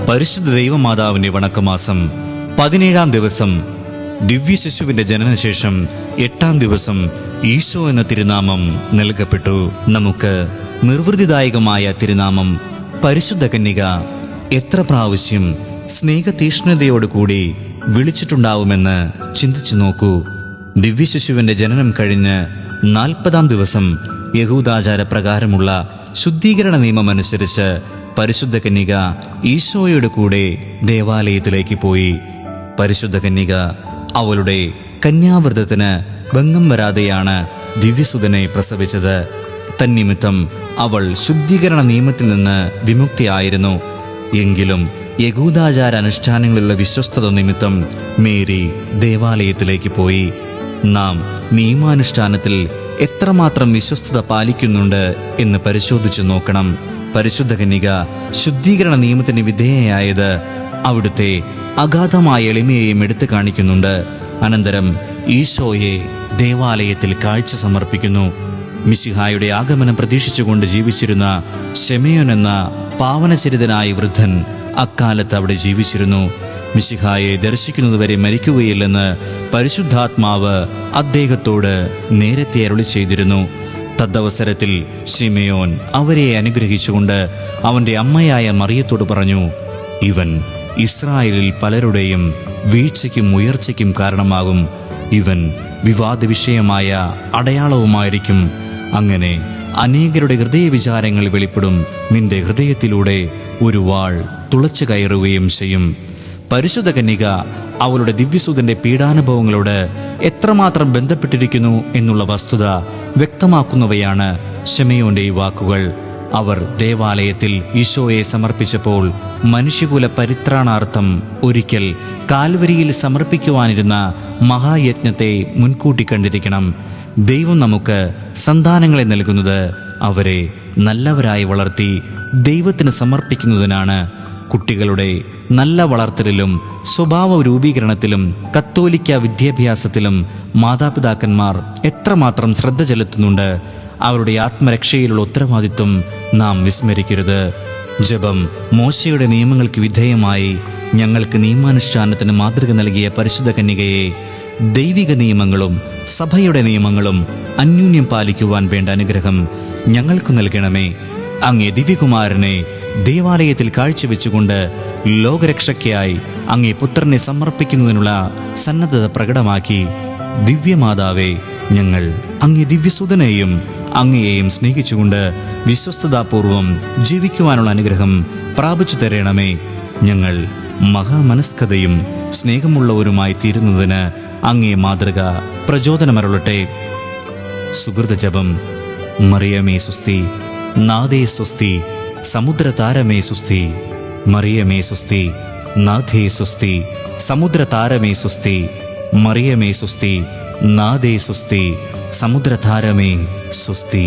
പരിശുദ്ധ ദൈവമാതാവിന്റെ വണക്കമാസം 17-ാം ദിവസം ദിവ്യശിശുവിന്റെ ജനനശേഷം 8-ാം ദിവസം ഈശോ എന്ന തിരുനാമം നൽകപ്പെട്ടു. നമുക്ക് നിർവൃതിദായകമായ തിരുനാമം പരിശുദ്ധ കന്യക എത്ര പ്രാവശ്യം സ്നേഹതീഷ്ണതയോടുകൂടി വിളിച്ചിട്ടുണ്ടാവുമെന്ന് ചിന്തിച്ചു നോക്കൂ. ദിവ്യശിശുവിന്റെ ജനനം കഴിഞ്ഞ് 40-ാം ദിവസം യഹൂദാചാര പ്രകാരമുള്ള ശുദ്ധീകരണ നിയമമനുസരിച്ച് പരിശുദ്ധ കന്യക ഈശോയുടെ കൂടെ ദേവാലയത്തിലേക്ക് പോയി. പരിശുദ്ധ കന്യക അവളുടെ കന്യാവ്രതത്തിന് ഭംഗം വരാതെയാണ് ദിവ്യസുതനെ പ്രസവിച്ചത്. തന്നിമിത്തം അവൾ ശുദ്ധീകരണ നിയമത്തിൽ നിന്ന് വിമുക്തിയായിരുന്നു. എങ്കിലും യഹൂദാചാര അനുഷ്ഠാനങ്ങളിലുള്ള വിശ്വസ്തത നിമിത്തം മേരി ദേവാലയത്തിലേക്ക് പോയി. നാം നിയമാനുഷ്ഠാനത്തിൽ എത്രമാത്രം വിശ്വസ്തത പാലിക്കുന്നുണ്ട് എന്ന് പരിശോധിച്ചു നോക്കണം. പരിശുദ്ധ കന്യക ശുദ്ധീകരണ നിയമത്തിന് വിധേയയായത് അവിടുത്തെ അഗാധമായ എളിമയെയും എടുത്തു കാണിക്കുന്നുണ്ട്. അനന്തരം ഈശോയെ ദേവാലയത്തിൽ കാഴ്ച സമർപ്പിക്കുന്നു. മിശിഹായുടെ ആഗമനം പ്രതീക്ഷിച്ചുകൊണ്ട് ജീവിച്ചിരുന്ന ശെമയോൻ എന്ന പാവനചരിതനായ വൃദ്ധൻ അക്കാലത്ത് അവിടെ ജീവിച്ചിരുന്നു. മിശിഹായെ ദർശിക്കുന്നതുവരെ മരിക്കുകയില്ലെന്ന് പരിശുദ്ധാത്മാവ് അദ്ദേഹത്തോട് നേരത്തെ അരുളി ചെയ്തിരുന്നു. തദ്വസരത്തിൽ ശിമയോൻ അവരെ അനുഗ്രഹിച്ചുകൊണ്ട് അവന്റെ അമ്മയായ മറിയത്തോട് പറഞ്ഞു, ഇവൻ ഇസ്രായേലിൽ പലരുടെയും വീഴ്ചയ്ക്കും ഉയർച്ചയ്ക്കും കാരണമാകും. ഇവൻ വിവാദ വിഷയമായ അടയാളവുമായിരിക്കും. അങ്ങനെ അനേകരുടെ ഹൃദയവിചാരങ്ങൾ വെളിപ്പെടും. നിന്റെ ഹൃദയത്തിലൂടെ ഒരു വാൾ തുളച്ചു കയറുകയും ചെയ്യും. പരിശുദ്ധ കന്യക അവളുടെ ദിവ്യസുതന്റെ പീഡാനുഭവങ്ങളോട് എത്രമാത്രം ബന്ധപ്പെട്ടിരിക്കുന്നു എന്നുള്ള വസ്തുത വ്യക്തമാക്കുന്നവയാണ് ശെമയോന്റെ ഈ വാക്കുകൾ. അവർ ദേവാലയത്തിൽ ഈശോയെ സമർപ്പിച്ചപ്പോൾ മനുഷ്യകുല പരിത്രാണാർത്ഥം ഒരിക്കൽ കാൽവരിയിൽ സമർപ്പിക്കുവാനിരുന്ന മഹായജ്ഞത്തെ മുൻകൂട്ടി കണ്ടിരിക്കണം. ദൈവം നമുക്ക് സന്താനങ്ങളെ നൽകുന്നത് അവരെ നല്ലവരായി വളർത്തി ദൈവത്തിന് സമർപ്പിക്കുന്നതിനാണ്. കുട്ടികളുടെ നല്ല വളർത്തലിലും സ്വഭാവ രൂപീകരണത്തിലും കത്തോലിക്ക വിദ്യാഭ്യാസത്തിലും മാതാപിതാക്കന്മാർ എത്രമാത്രം ശ്രദ്ധ ചെലുത്തുന്നുണ്ട്. അവരുടെ ആത്മരക്ഷയിലുള്ള ഉത്തരവാദിത്വം നാം വിസ്മരിക്കരുത്. ജപം മോശയുടെ നിയമങ്ങൾക്ക് വിധേയമായി ഞങ്ങൾക്ക് നിയമാനുഷ്ഠാനത്തിന് മാതൃക നൽകിയ പരിശുദ്ധ കന്യകയെ ദൈവിക നിയമങ്ങളും സഭയുടെ നിയമങ്ങളും അന്യോന്യം പാലിക്കുവാൻ വേണ്ട അനുഗ്രഹം ഞങ്ങൾക്ക് നൽകണമേ. അങ്ങേ ദിവ്യകുമാരനെ ദേവാലയത്തിൽ കാഴ്ചവെച്ചുകൊണ്ട് ലോകരക്ഷയ്ക്കായി അങ്ങേ പുത്രനെ സമർപ്പിക്കുന്നതിനുള്ള സന്നദ്ധത പ്രകടമാക്കി ദിവ്യമാതാവേ, ഞങ്ങൾ അങ്ങേ ദിവ്യസുതനെയും അങ്ങയെയും സ്നേഹിച്ചുകൊണ്ട് വിശ്വസ്തതാപൂർവം ജീവിക്കുവാനുള്ള അനുഗ്രഹം പ്രാപിച്ചു തരണമേ. ഞങ്ങൾ മഹാമനസ്കതയും സ്നേഹമുള്ളവരുമായി തീരുന്നതിന് അങ്ങേ മാതൃക പ്രചോദനമരുളട്ടെ. സുഹൃത ജപം. മറിയമേ സുസ്തി, നാഥേ സുസ്തി, സമുദ്രതാരമേ സുസ്തി. മറിയമേ സുസ്തി, നാഥേ സുസ്തി, സമുദ്രതാരമേ സുസ്തി. മറിയമേ സുസ്തി, നാഥേ സുസ്തി, സമുദ്രതാരമേ സുസ്തി.